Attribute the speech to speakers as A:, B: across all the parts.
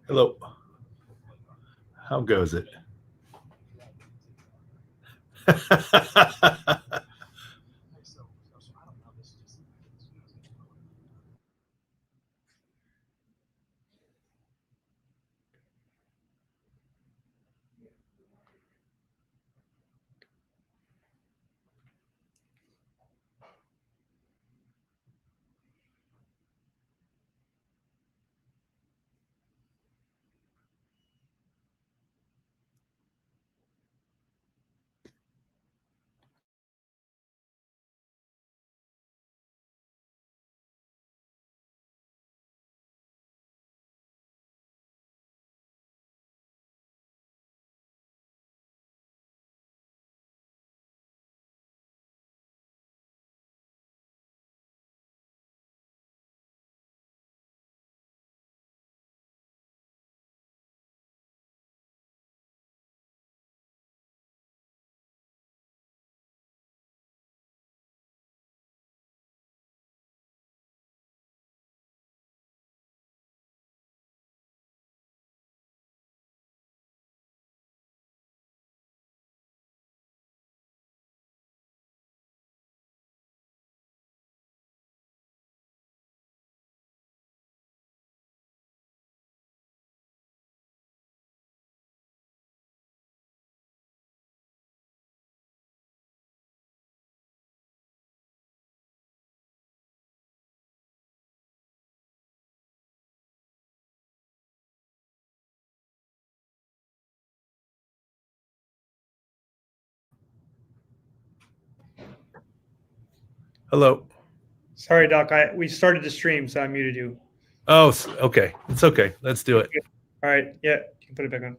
A: Hello. How goes it? Hello.
B: Sorry, Doc. We started the stream, so I muted you.
A: Oh, okay. It's okay. Let's do it.
B: All right. Yeah, you can put it back on.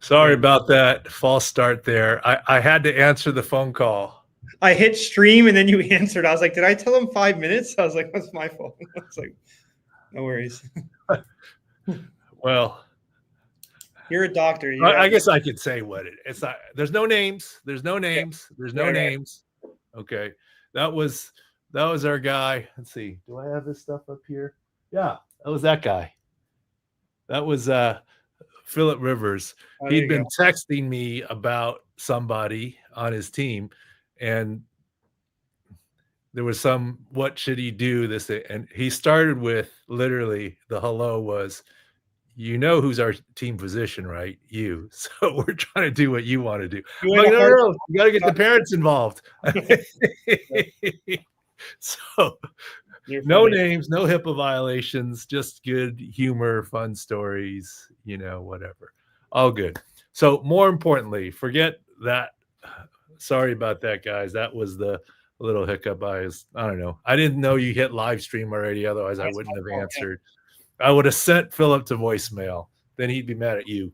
A: Sorry about that false start there. I had to answer the phone call.
B: I hit stream and then you answered. I was like, did I tell him 5 minutes? I was like, that's my fault. I was like, no worries.
A: Well,
B: you're a doctor.
A: I guess I could say what it's not. There's no names. There's no names. There's no names. Okay. That was our guy. Let's see. Do I have this stuff up here? Yeah, that was that guy. That was Philip Rivers. He'd been texting me about somebody on his team, and there was some, what should he do this day? And he started with literally the hello was, you know who's our team physician, right? You. So we're trying to do what you want to do. Like, no, you got to get the parents involved. So no names, no HIPAA violations, just good humor, fun stories, whatever. All good. So more importantly, forget that. Sorry about that, guys. That was the little hiccup. I don't know. I didn't know you hit live stream already. Otherwise, I wouldn't have answered. I would have sent Philip to voicemail. Then he'd be mad at you.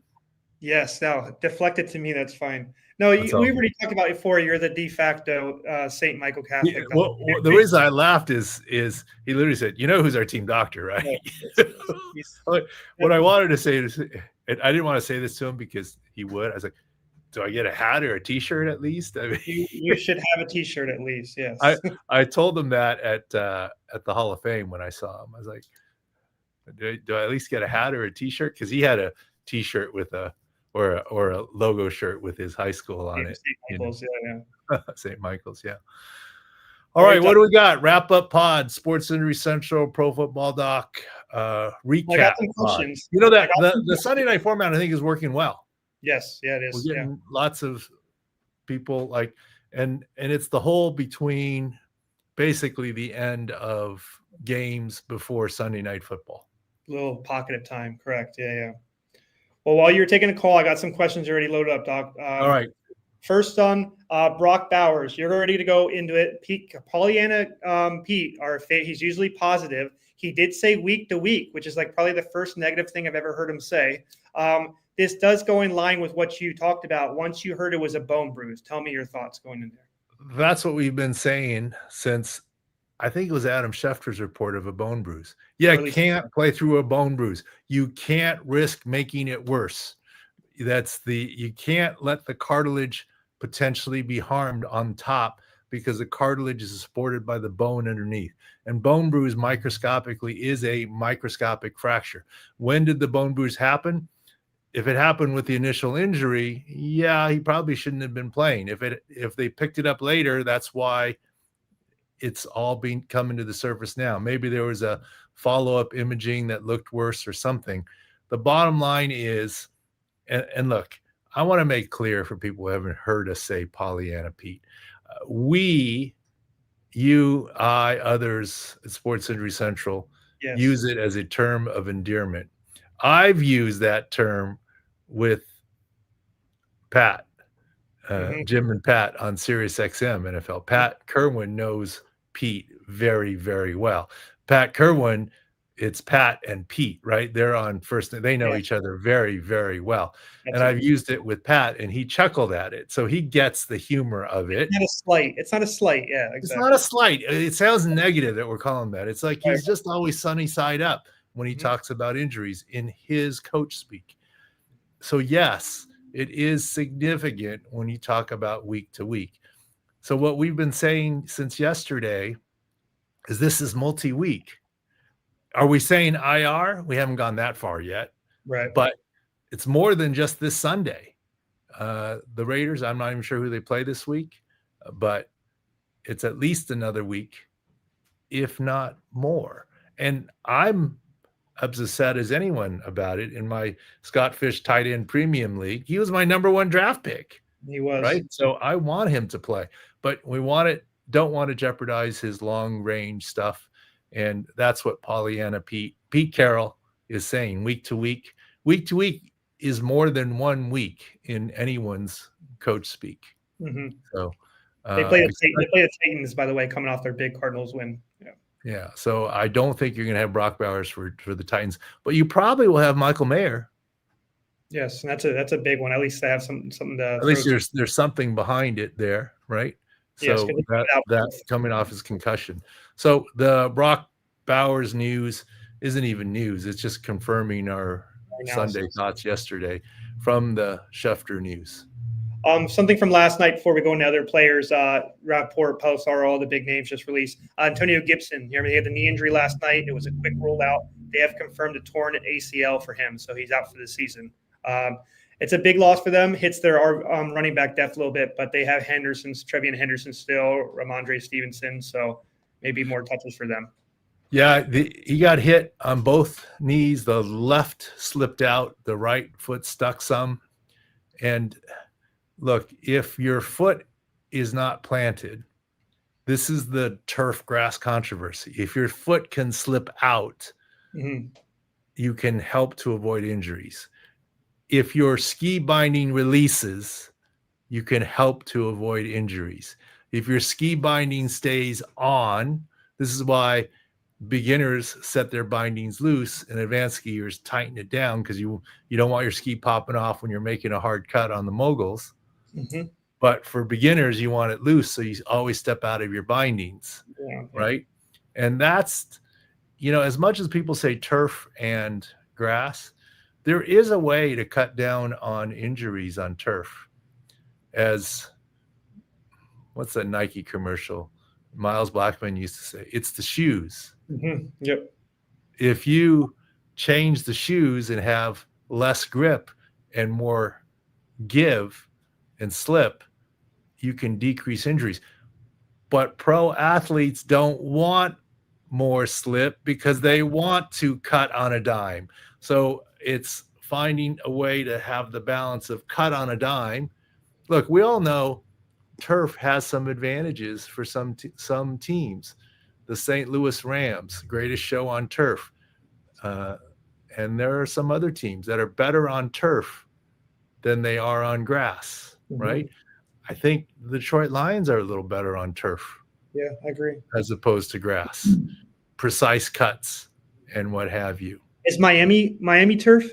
B: Yes. No, deflect it to me. That's fine. No, we already talked about it before. You're the de facto St. Michael Catholic.
A: Yeah, well, the reason I laughed is he literally said, you know who's our team doctor, right? What I wanted to say is, I didn't want to say this to him because he would. I was like, do I get a hat or a T-shirt at least? I mean,
B: you should have a T-shirt at least. Yes.
A: I told him that at the Hall of Fame when I saw him. I was like, do I at least get a hat or a T-shirt? Because he had a T-shirt with a logo shirt with his high school on it.
B: St. Michael's,
A: St. Michael's, yeah. All right, what do we got? Wrap up pod, Sports Injury Central, Pro Football Doc, recap. You know that the Sunday night format I think is working well.
B: Yes, yeah, it is.
A: We're getting lots of people and it's the whole between basically the end of games before Sunday night football.
B: Little pocket of time, correct? Yeah. Well, while you're taking a call, I got some questions already loaded up, Doc.
A: All right.
B: First on Brock Bowers, you're ready to go into it. Pete, Pollyanna Pete, he's usually positive. He did say week to week, which is like probably the first negative thing I've ever heard him say. This does go in line with what you talked about. Once you heard it was a bone bruise, tell me your thoughts going in there.
A: That's what we've been saying since I think it was Adam Schefter's report of a bone bruise. Yeah, you can't play through a bone bruise. You can't risk making it worse. You can't let the cartilage potentially be harmed on top because the cartilage is supported by the bone underneath. And bone bruise microscopically is a microscopic fracture. When did the bone bruise happen? If it happened with the initial injury, yeah, he probably shouldn't have been playing. If they picked it up later, that's why it's all being coming to the surface now. Maybe there was a follow-up imaging that looked worse or something. The bottom line is, and look, I want to make clear for people who haven't heard us say Pollyanna Pete. We, you, I, others at Sports Injury Central use it as a term of endearment. I've used that term with Pat, Jim and Pat on Sirius XM NFL. Pat Kerwin knows Pete very, very well. Pat Kerwin, it's Pat and Pete, right? They're on first. They know each other very, very well. And I've used it with Pat, and he chuckled at it. So he gets the humor of it.
B: It's not a slight. It's not a slight. Yeah, exactly.
A: It's not a slight. It sounds negative that we're calling that. It's like he's just always sunny side up when he talks about injuries in his coach speak. So yes, it is significant when you talk about week to week. So what we've been saying since yesterday is this is multi-week. Are we saying IR? We haven't gone that far yet.
B: Right.
A: But it's more than just this Sunday. The Raiders, I'm not even sure who they play this week, but it's at least another week, if not more. And I'm as upset as anyone about it. In my Scott Fish tight end premium league, he was my number one draft pick.
B: He was.
A: Right. So I want him to play, but don't want to jeopardize his long range stuff. And that's what Pollyanna Pete Carroll is saying. Week to week is more than 1 week in anyone's coach speak.
B: Mm-hmm.
A: So
B: they play the Titans, by the way, coming off their big Cardinals win.
A: Yeah. So I don't think you're going to have Brock Bowers for the Titans, but you probably will have Michael Mayer.
B: Yes, and that's a big one. At least they have something to.
A: At least there's something behind it there, right? So that's coming off his concussion. So the Brock Bowers news isn't even news. It's just confirming our Sunday thoughts yesterday from the Schefter news.
B: Something from last night before we go into other players. Rapport, Pulsar, all the big names just released. Antonio Gibson, he had the knee injury last night. It was a quick rollout. They have confirmed a torn ACL for him, so he's out for the season. It's a big loss for them. Hits their running back depth a little bit, but they have Trevian Henderson still, Ramondre Stevenson, so maybe more touches for them.
A: Yeah, he got hit on both knees. The left slipped out, the right foot stuck some. And look, if your foot is not planted, this is the turf grass controversy. If your foot can slip out, you can help to avoid injuries. If your ski binding releases, you can help to avoid injuries. If your ski binding stays on, this is why beginners set their bindings loose and advanced skiers tighten it down, because you don't want your ski popping off when you're making a hard cut on the moguls. But for beginners, you want it loose, so you always step out of your bindings, right? And that's, as much as people say turf and grass, there is a way to cut down on injuries on turf. As what's that Nike commercial Miles Blackman used to say? It's the shoes.
B: Yep.
A: If you change the shoes and have less grip and more give and slip, you can decrease injuries. But pro athletes don't want more slip because they want to cut on a dime. So it's finding a way to have the balance of cut on a dime. Look, we all know turf has some advantages for some teams. The St. Louis Rams, greatest show on turf. And there are some other teams that are better on turf than they are on grass, right? I think the Detroit Lions are a little better on turf.
B: Yeah, I agree.
A: As opposed to grass. Precise cuts and what have you.
B: Is Miami turf?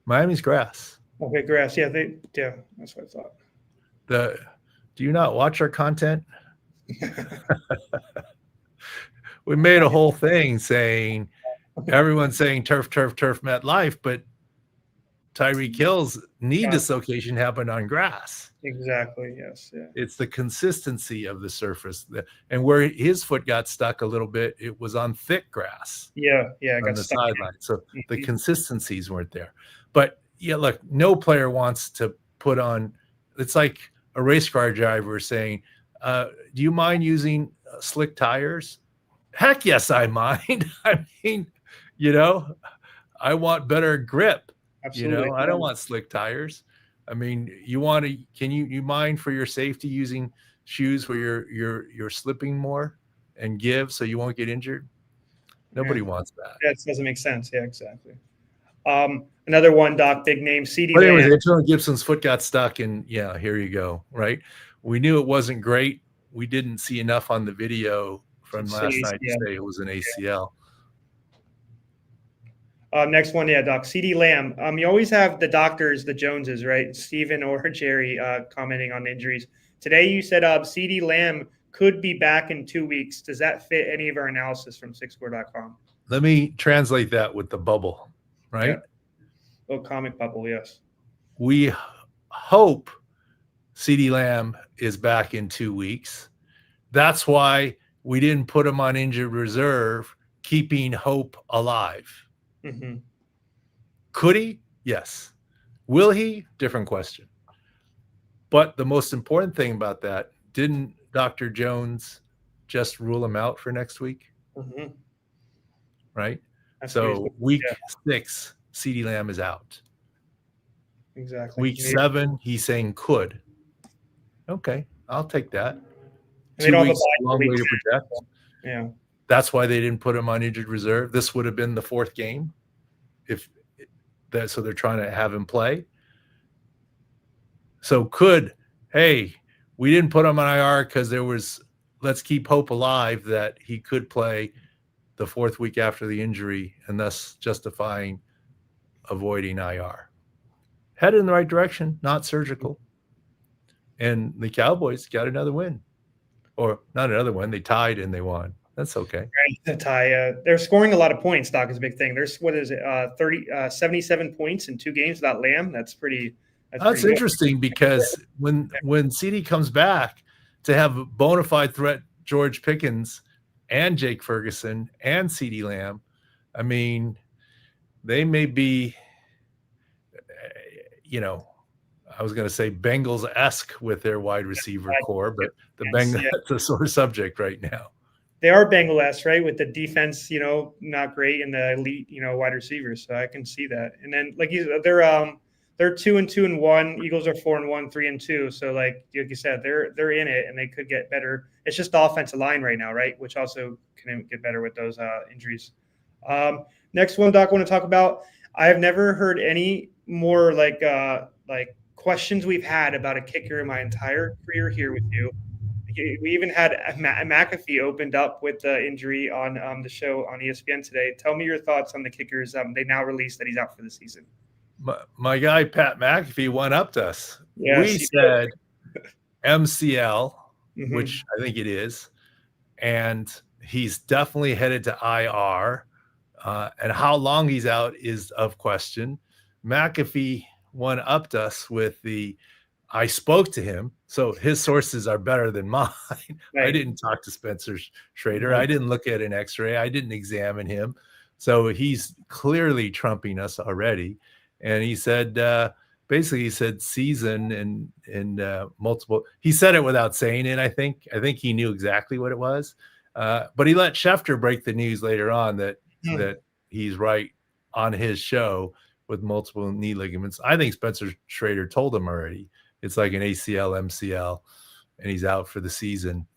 A: Miami's grass.
B: Okay, grass. Yeah, that's what I thought.
A: Do you not watch our content? We made a whole thing saying everyone's saying turf, MetLife, but Tyreek Hill's knee dislocation happened on grass.
B: Exactly. Yes. Yeah.
A: It's the consistency of the surface. And where his foot got stuck a little bit, it was on thick grass
B: Yeah. Yeah. I
A: on
B: got
A: the
B: stuck
A: sideline. So
B: in
A: the
B: it.
A: consistencies weren't there. But yeah, look, no player wants to put on, it's like a race car driver saying, do you mind using slick tires? Heck yes, I mind. I mean, I want better grip.
B: Absolutely.
A: I don't want slick tires. I mean, can you mind for your safety using shoes where you're slipping more and give so you won't get injured?
B: Yeah.
A: Nobody wants that.
B: That doesn't make sense. Yeah. Exactly. Another one, Doc, big name, CeeDee
A: But anyways,
B: Lamb.
A: Antonio Gibson's foot got stuck, and yeah, here you go. Right? We knew it wasn't great. We didn't see enough on the video from last night to say it was an ACL.
B: Next one, yeah, Doc. CeeDee Lamb. You always have the doctors, the Joneses, right? Steven or Jerry commenting on injuries. Today you said CeeDee Lamb could be back in 2 weeks. Does that fit any of our analysis from sixscore.com?
A: Let me translate that with the bubble, right?
B: Yeah. Oh, comic bubble, yes.
A: We hope CeeDee Lamb is back in 2 weeks. That's why we didn't put him on injured reserve, keeping hope alive.
B: Mm-hmm.
A: Could he? Yes. Will he? Different question. But the most important thing about that, didn't Dr. Jones just rule him out for next week?
B: Mm-hmm.
A: Right?
B: That's
A: so week 6, CeeDee Lamb is out.
B: Exactly.
A: Week 7, he's saying could. Okay, I'll take that.
B: And
A: 2 weeks, long way to project.
B: Yeah.
A: That's why they didn't put him on injured reserve. This would have been the 4th game. So they're trying to have him play. So hey, we didn't put him on IR because let's keep hope alive that he could play the 4th week after the injury, and thus justifying avoiding IR. Headed in the right direction, not surgical. And the Cowboys got another win. Or not another one. They tied and they won. That's okay.
B: Right, the tie. They're scoring a lot of points. Doc is a big thing. There's 77 points in 2 games without Lamb. That's pretty.
A: That's interesting because when CeeDee comes back, to have a bona fide threat George Pickens and Jake Ferguson and CeeDee Lamb, I mean, they may be, I was going to say Bengals-esque with their wide receiver core, but the Bengals, that's a sore subject right now.
B: They are Bengal-esque, right? With the defense, not great, and the elite, wide receivers. So I can see that. And then, they're 2-2-1. Eagles are 4-1, 3-2. So, like you said, they're in it, and they could get better. It's just the offensive line right now, right? Which also can get better with those injuries. Next one, Doc, I want to talk about. I have never heard any more like questions we've had about a kicker in my entire career here with you. We even had McAfee opened up with the injury on the show on ESPN today. Tell me your thoughts on the kickers. They now released that he's out for the season.
A: My guy, Pat McAfee, went up to us.
B: Yes,
A: we said MCL,
B: mm-hmm.
A: which I think it is, and he's definitely headed to IR. And how long he's out is of question. McAfee went up to us with I spoke to him, so his sources are better than mine. Right. I didn't talk to Spencer Shrader. Mm-hmm. I didn't look at an x-ray. I didn't examine him. So he's clearly trumping us already. And he said, basically he said season and multiple. He said it without saying it, I think. I think he knew exactly what it was. But he let Schefter break the news later on that he's right on his show with multiple knee ligaments. I think Spencer Shrader told him already. It's like an ACL, MCL, and he's out for the season.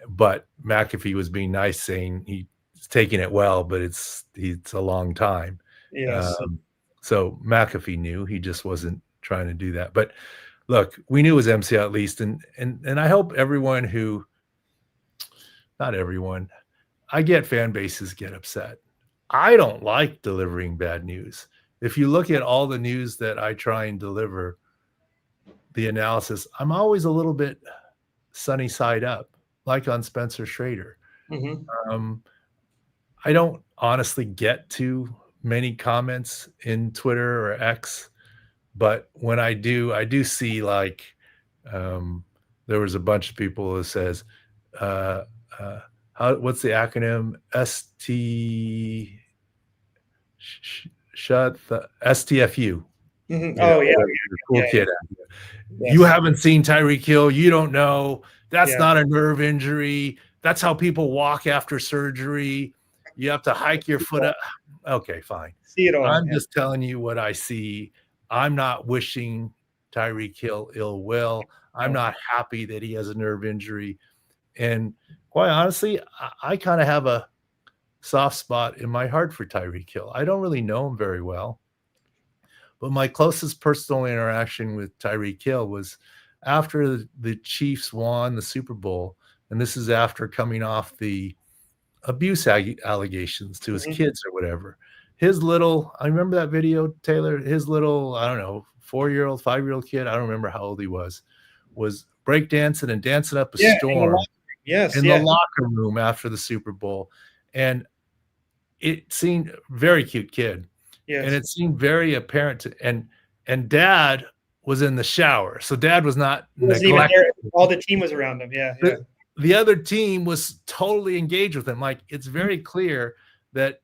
A: But McAfee was being nice, saying he's taking it well, but it's a long time.
B: Yes.
A: So McAfee knew. He just wasn't trying to do that. But look, we knew it was MCL at least, and I hope everyone not everyone, I get fan bases get upset. I don't like delivering bad news. If you look at all the news that I try and deliver, the analysis, I'm always a little bit sunny side up, like on Spencer Shrader.
B: Mm-hmm.
A: I don't honestly get to many comments in Twitter or X, but when I do see like There was a bunch of people who says, what's the acronym? STFU.
B: Oh yeah,
A: cool
B: yeah,
A: kid.
B: yes.
A: You haven't seen Tyreek Hill. You don't know. That's
B: Yeah.
A: not a nerve injury. That's how people walk after surgery. You have to hike your foot up. Okay, fine.
B: See it all.
A: I'm just telling you what I see. I'm not wishing Tyreek Hill ill will. I'm not happy that he has a nerve injury. And quite honestly, I kind of have a soft spot in my heart for Tyreek Hill. I don't really know him very well, but my closest personal interaction with Tyreek Hill was after the Chiefs won the Super Bowl, and this is after coming off the abuse allegations to his kids or whatever. His little, I remember that video, Taylor, his little, I don't know, 4-year-old, 5-year-old kid, I don't remember how old he was breakdancing and dancing up a storm in the locker room after the Super Bowl. And it seemed very cute kid. Yes. And it seemed very apparent to, and dad was in the shower. So dad was not neglected.
B: All the team was around him. Yeah.
A: The other team was totally engaged with him. Like, it's very clear that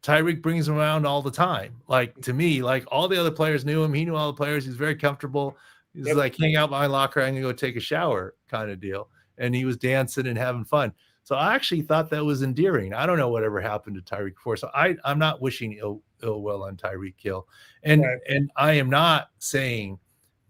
A: Tyreek brings him around all the time. Like, to me, like, all the other players knew him. He knew all the players. He's very comfortable. He's like, hang out my locker. I'm going to go take a shower kind of deal. And he was dancing and having fun. So I actually thought that was endearing. I don't know whatever happened to Tyreek before. So I'm not wishing ill will on Tyreek Hill. And I am not saying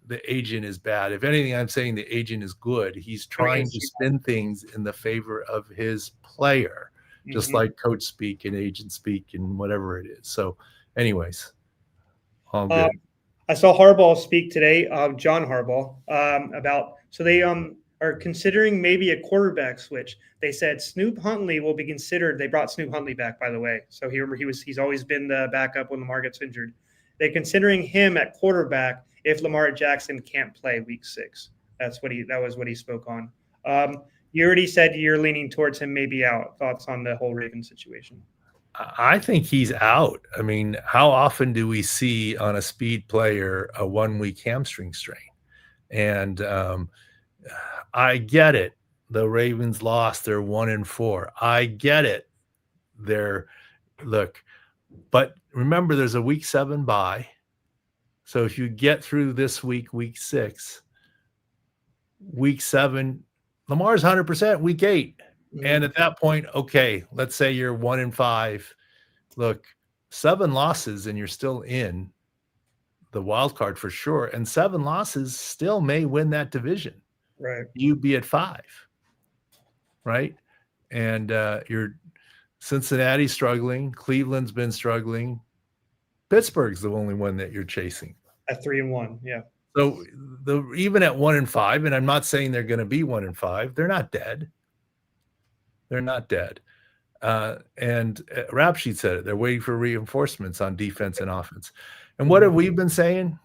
A: the agent is bad. If anything, I'm saying the agent is good. He's trying to spin things in the favor of his player, just like coach speak and agent speak and whatever it is. So anyways, all good.
B: I saw Harbaugh speak today, John Harbaugh, about, so they are considering maybe a quarterback switch. They said Snoop Huntley will be considered. They brought Snoop Huntley back, by the way. So he's always been the backup when Lamar gets injured. They're considering him at quarterback if Lamar Jackson can't play week 6. That was what he spoke on. You already said you're leaning towards him maybe out. Thoughts on the whole Ravens situation?
A: I think he's out. I mean, how often do we see on a speed player a 1-week hamstring strain? And I get it. The Ravens lost. They're 1-4. I get it. But remember, there's a week 7 bye. So if you get through this week, week 6, week 7, Lamar's 100%, week 8. And at that point, okay, let's say you're 1-5. Look, 7 losses and you're still in the wild card for sure. And 7 losses still may win that division.
B: Right.
A: You'd be at 5. Right. And you're Cincinnati's struggling. Cleveland's been struggling. Pittsburgh's the only one that you're chasing.
B: At 3-1. Yeah.
A: So even at 1-5, and I'm not saying they're going to be 1-5, they're not dead. They're not dead. And Rap Sheet said it. They're waiting for reinforcements on defense and offense. And what have we been saying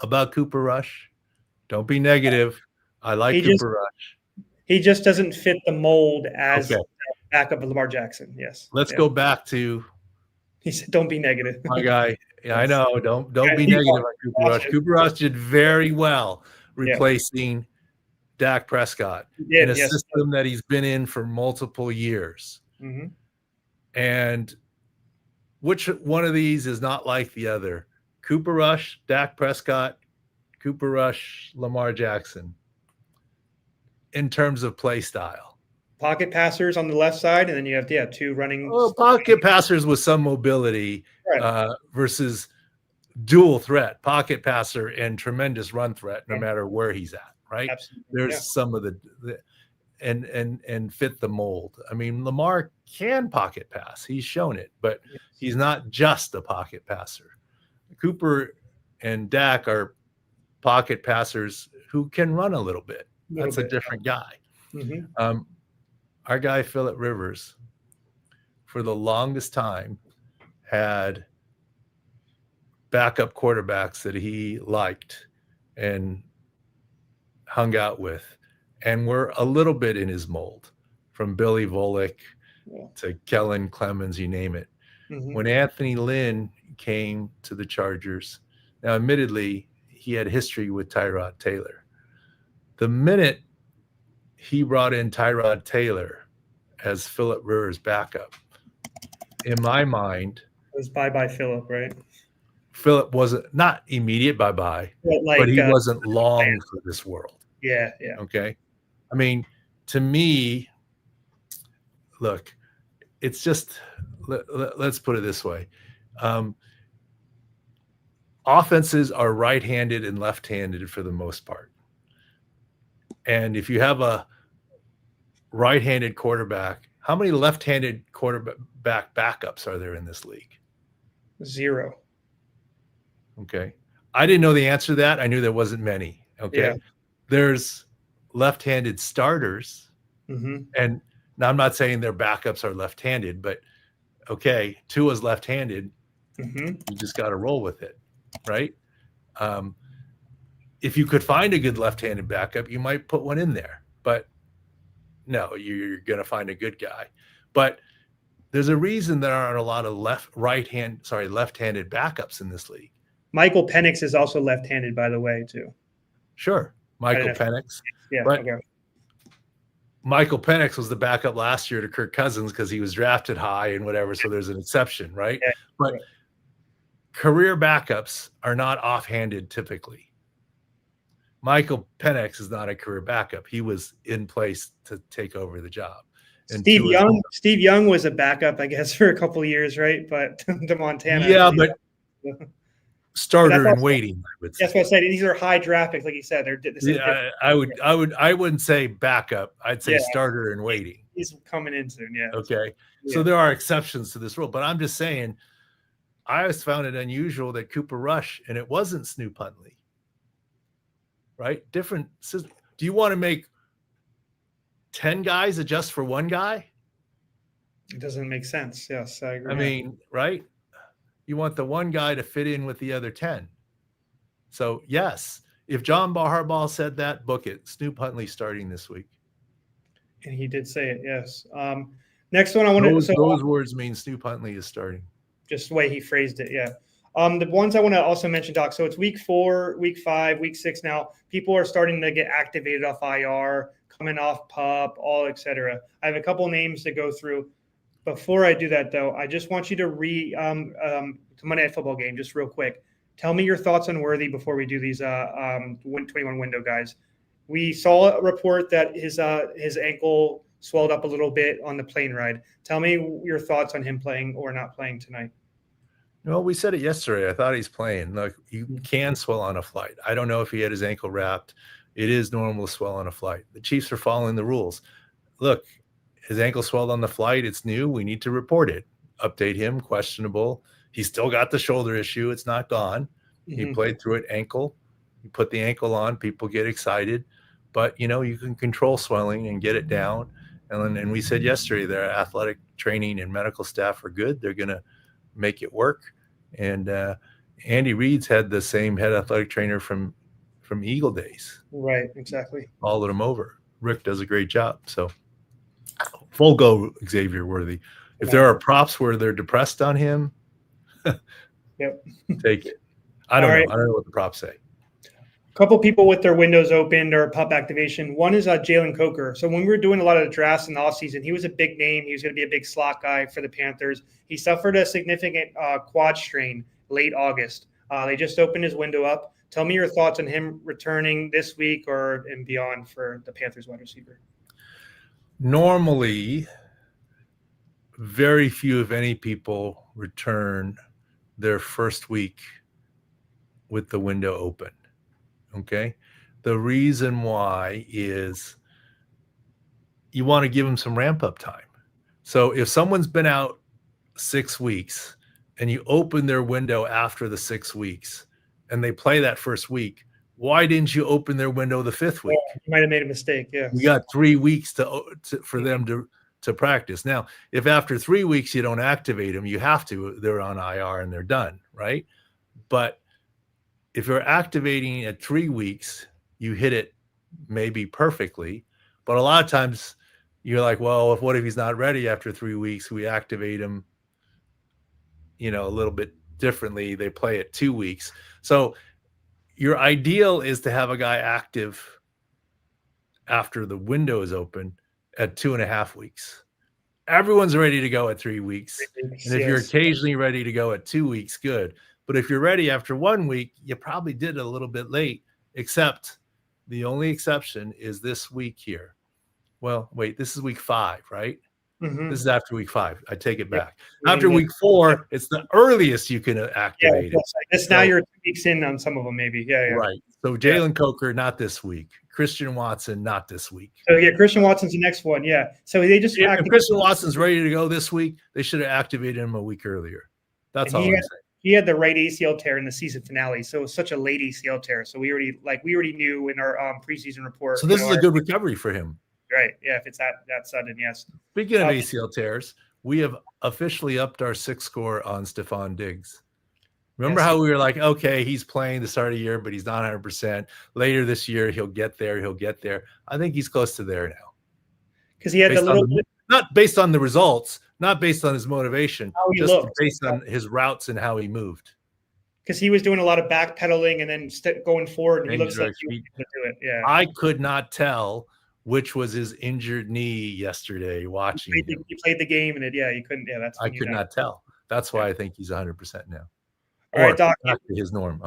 A: about Cooper Rush? Don't be negative. I like Cooper Rush.
B: He just doesn't fit the mold as the backup of Lamar Jackson. Yes.
A: Let's go back to.
B: He said, "Don't be negative."
A: My guy. Yeah, I know. Don't be negative on Cooper Rush. Cooper Rush did very well replacing Dak Prescott in a system that he's been in for multiple years.
B: Mm-hmm.
A: And which one of these is not like the other? Cooper Rush, Dak Prescott, Cooper Rush, Lamar Jackson. In terms of play style,
B: pocket passers on the left side, and then you have 2 running.
A: Oh, pocket passers with some mobility versus dual threat, pocket passer and tremendous run threat, no matter where he's at. Right?
B: Absolutely.
A: There's some of the and fit the mold. I mean, Lamar can pocket pass; he's shown it, but he's not just a pocket passer. Cooper and Dak are pocket passers who can run a little bit. That's a different guy.
B: Mm-hmm.
A: Our guy, Phillip Rivers, for the longest time had backup quarterbacks that he liked and hung out with and were a little bit in his mold, from Billy Volek to Kellen Clemens, you name it.
B: Mm-hmm.
A: When Anthony Lynn came to the Chargers, now admittedly, he had history with Tyrod Taylor. The minute he brought in Tyrod Taylor as Philip Rivers' backup, in my mind,
B: It was bye-bye Philip, right?
A: Philip wasn't not immediate bye-bye, but he wasn't long for this world.
B: Yeah.
A: Okay. I mean, to me, look, it's just, let's put it this way. Offenses are right-handed and left-handed for the most part. And if you have a right-handed quarterback, how many left-handed quarterback backups are there in this league?
B: 0.
A: Okay. I didn't know the answer to that. I knew there wasn't many. Okay.
B: Yeah.
A: There's left-handed starters.
B: Mm-hmm.
A: And now I'm not saying their backups are left-handed, but okay, Tua's left-handed.
B: Mm-hmm.
A: You just got to roll with it, right? If you could find a good left-handed backup, you might put one in there. But no, you're going to find a good guy. But there's a reason there aren't a lot of left-handed backups in this league.
B: Michael Penix is also left-handed, by the way, too.
A: Sure, Michael Penix.
B: Yeah,
A: but
B: okay.
A: Michael Penix was the backup last year to Kirk Cousins because he was drafted high and whatever, so there's an exception, right?
B: Yeah,
A: but
B: right.
A: Career backups are not offhanded typically. Michael Penix is not a career backup. He was in place to take over the job. And
B: Steve Young was a backup, I guess, for a couple of years, right? But to Montana.
A: Yeah, but starter in waiting, I would say.
B: That's what I said. These are high draft picks, like you said.
A: I wouldn't say backup. I'd say starter in waiting.
B: He's coming in soon, yeah.
A: Okay. Yeah. So there are exceptions to this rule, but I'm just saying I always found it unusual that Cooper Rush and it wasn't Snoop Huntley. Right? Different system. Do you want to make 10 guys adjust for one guy?
B: It doesn't make sense. Yes, I agree.
A: I mean, right? You want the one guy to fit in with the other 10. So, yes, if John Harbaugh said that, book it. Snoop Huntley starting this week.
B: And he did say it, yes. Next one I want
A: to – Those words mean Snoop Huntley is starting.
B: Just the way he phrased it, yeah. The ones I want to also mention, Doc, so it's week 4, week 5, week 6 now. People are starting to get activated off IR, coming off PUP, all et cetera. I have a couple names to go through. Before I do that, though, I just want you to read the Monday Night Football game just real quick. Tell me your thoughts on Worthy before we do these 21 window guys. We saw a report that his ankle swelled up a little bit on the plane ride. Tell me your thoughts on him playing or not playing tonight.
A: Well, we said it yesterday. I thought he's playing. Look, you can swell on a flight. I don't know if he had his ankle wrapped. It is normal to swell on a flight. The Chiefs are following the rules. Look, his ankle swelled on the flight. It's new. We need to report it. Update him. Questionable. He's still got the shoulder issue. It's not gone. Mm-hmm. He played through it. Ankle. You put the ankle on. People get excited. But, you can control swelling and get it down. And we said yesterday their athletic training and medical staff are good. They're going to make it work. And Andy Reid's had the same head athletic trainer from Eagle days.
B: Right, exactly.
A: Followed him over. Rick does a great job. So full go, Xavier Worthy. If there are props where they're depressed on him,
B: yep,
A: take it. I don't know. I don't know what the props say.
B: A couple people with their windows opened or PUP activation. One is Jalen Coker. So when we were doing a lot of the drafts in the offseason, he was a big name. He was going to be a big slot guy for the Panthers. He suffered a significant quad strain late August. They just opened his window up. Tell me your thoughts on him returning this week or and beyond for the Panthers wide receiver.
A: Normally, very few, if any, people return their first week with the window open. Okay. The reason why is you want to give them some ramp up time. So if someone's been out 6 weeks and you open their window after the 6 weeks and they play that first week, why didn't you open their window the 5th week?
B: Yeah, you might have made a mistake. Yeah.
A: You got 3 weeks for them to practice. Now, if after 3 weeks you don't activate them, you have to, they're on IR and they're done. Right. But if you're activating at 3 weeks, you hit it maybe perfectly. But a lot of times you're like, well, what if he's not ready after 3 weeks? We activate him, a little bit differently. They play at 2 weeks. So your ideal is to have a guy active after the window is open at 2.5 weeks. Everyone's ready to go at 3 weeks. And if you're occasionally ready to go at 2 weeks, good. But if you're ready after 1 week, you probably did it a little bit late, except the only exception is this week here. Well, wait, this is week 5, right?
B: Mm-hmm.
A: This is after week 5. I take it back. After week 4, it's the earliest you can activate it.
B: It's now you're 2 weeks in on some of them, maybe. Yeah.
A: Right. So Jalen Coker, not this week. Christian Watson, not this week.
B: So yeah, Christian Watson's the next one. Yeah. So they just
A: if Christian Watson's ready to go this week, they should have activated him a week earlier. That's all I'm saying.
B: He had the right ACL tear in the season finale, so it was such a late ACL tear. So we already knew in our preseason report.
A: So this is a good recovery for him.
B: Right. Yeah. If it's that sudden, yes.
A: Speaking of ACL tears, we have officially upped our 6 score on Stephon Diggs. Remember how we were like, okay, he's playing the start of the year, but he's not 100%. Later this year, he'll get there. I think he's close to there now.
B: Because he had
A: not based on the results, not based on his motivation, just based on his routes and how he moved.
B: Because he was doing a lot of backpedaling and then going forward, and he looks like he was going to do it. Yeah.
A: I could not tell which was his injured knee yesterday watching him.
B: He played the game, and you couldn't. Yeah, that's.
A: I could not tell. That's why I think he's 100% now.
B: All right, Doc.
A: Back to his norm.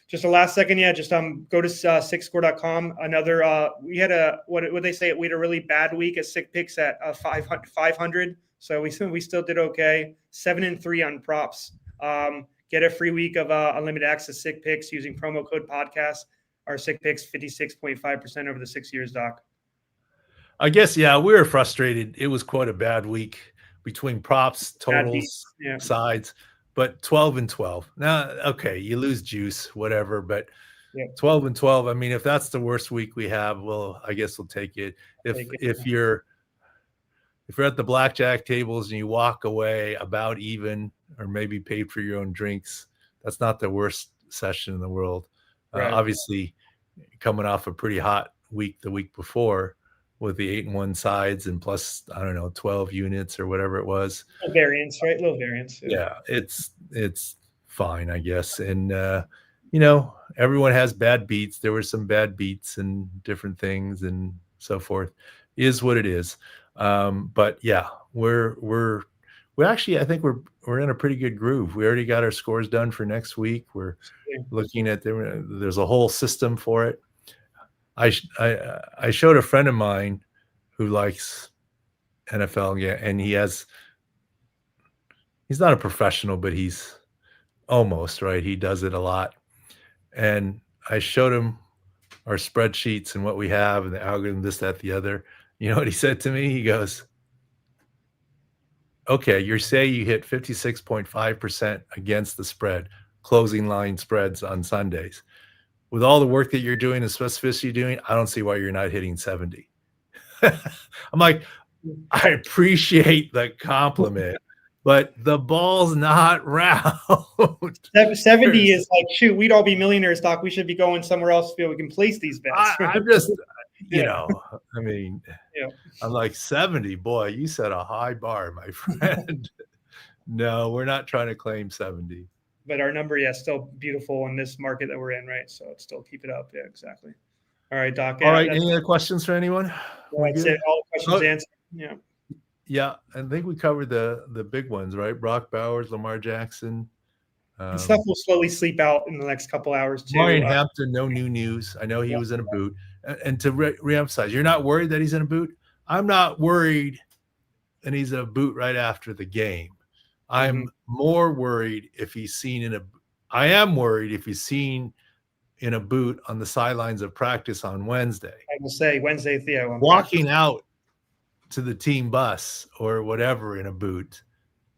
B: Just the last second, just go to SickScore.com. Another, we had what they say? We had a really bad week at Sick Picks at 500. So we still did okay. 7-3 on props. Get a free week of unlimited access Sick Picks using promo code podcast. Our Sick Picks 56.5% over the 6 years, Doc.
A: I guess, we were frustrated. It was quite a bad week between props, totals, sides, but 12-12. Now, okay, you lose juice, whatever, but 12-12. I mean, if that's the worst week we have, well, I guess we'll take it. If you're at the blackjack tables and you walk away about even, or maybe paid for your own drinks, that's not the worst session in the world. Right. Obviously, coming off a pretty hot week the week before with the 8-1 sides and plus, I don't know, 12 units or whatever it was.
B: Little variance, right? Little variance.
A: Yeah, it's fine, I guess. And, everyone has bad beats. There were some bad beats and different things and so forth. Is what it is. But yeah, we actually, I think we're in a pretty good groove. We already got our scores done for next week. We're looking at there's a whole system for it. I showed a friend of mine who likes NFL, and he's not a professional, but he's almost, right. He does it a lot. And I showed him our spreadsheets and what we have and the algorithm, this, that, the other. You know what he said to me? He goes, okay, you say you hit 56.5% against the spread, closing line spreads on Sundays. With all the work that you're doing and specificity you're doing, I don't see why you're not hitting 70. I'm like, I appreciate the compliment, but the ball's not round.
B: 70 is like, shoot, we'd all be millionaires, Doc. We should be going somewhere else to feel we can place these bets.
A: I'm just, I mean, I'm like 70. Boy, you set a high bar, my friend. No, we're not trying to claim 70.
B: But our number, still beautiful in this market that we're in, right? So it's still keep it up. Yeah, exactly. All right, Doc.
A: All right. Any other questions for anyone?
B: That's it. All questions answered.
A: Yeah. I think we covered the big ones, right? Brock Bowers, Lamar Jackson.
B: And stuff will slowly sleep out in the next couple hours too.
A: Omarion Hampton, no new news. I know he was in a boot. And to reemphasize, you're not worried that he's in a boot? I'm not worried and he's in a boot right after the game. I'm more worried if he's seen I am worried if he's seen in a boot on the sidelines of practice on Wednesday.
B: I will say Wednesday, Theo.
A: Walking out to the team bus or whatever in a boot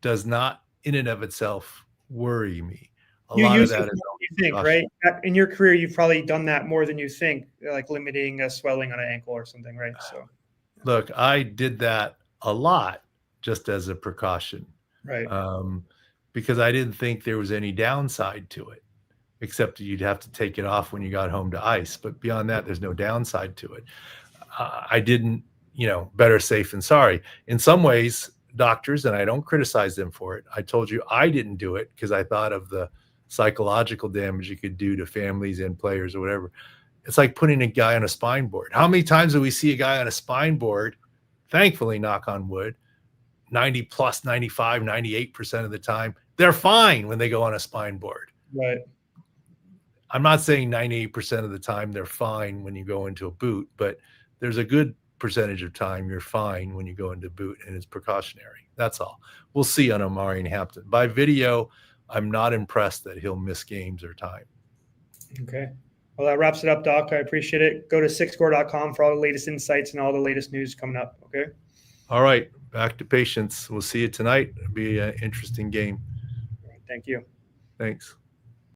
A: does not in and of itself worry me. A lot of that is
B: you think, right? In your career, you've probably done that more than you think, like limiting swelling on an ankle or something, right? So,
A: look, I did that a lot just as a precaution.
B: Right.
A: Because I didn't think there was any downside to it, except you'd have to take it off when you got home to ice. But beyond that, there's no downside to it. I didn't, better safe than sorry. In some ways, doctors, and I don't criticize them for it. I told you I didn't do it because I thought of the psychological damage it could do to families and players or whatever. It's like putting a guy on a spine board. How many times do we see a guy on a spine board, thankfully, knock on wood, 90 plus, 95, 98% of the time, they're fine when they go on a spine board.
B: Right.
A: I'm not saying 98% of the time they're fine when you go into a boot, but there's a good percentage of time you're fine when you go into boot, and it's precautionary. That's all. We'll see on Omarion Hampton. By video, I'm not impressed that he'll miss games or time.
B: Okay. Well, that wraps it up, Doc. I appreciate it. Go to sixscore.com for all the latest insights and all the latest news coming up. Okay.
A: All right. Back to patience. We'll see you tonight. It'll be an interesting game.
B: All right, thank you.
A: Thanks.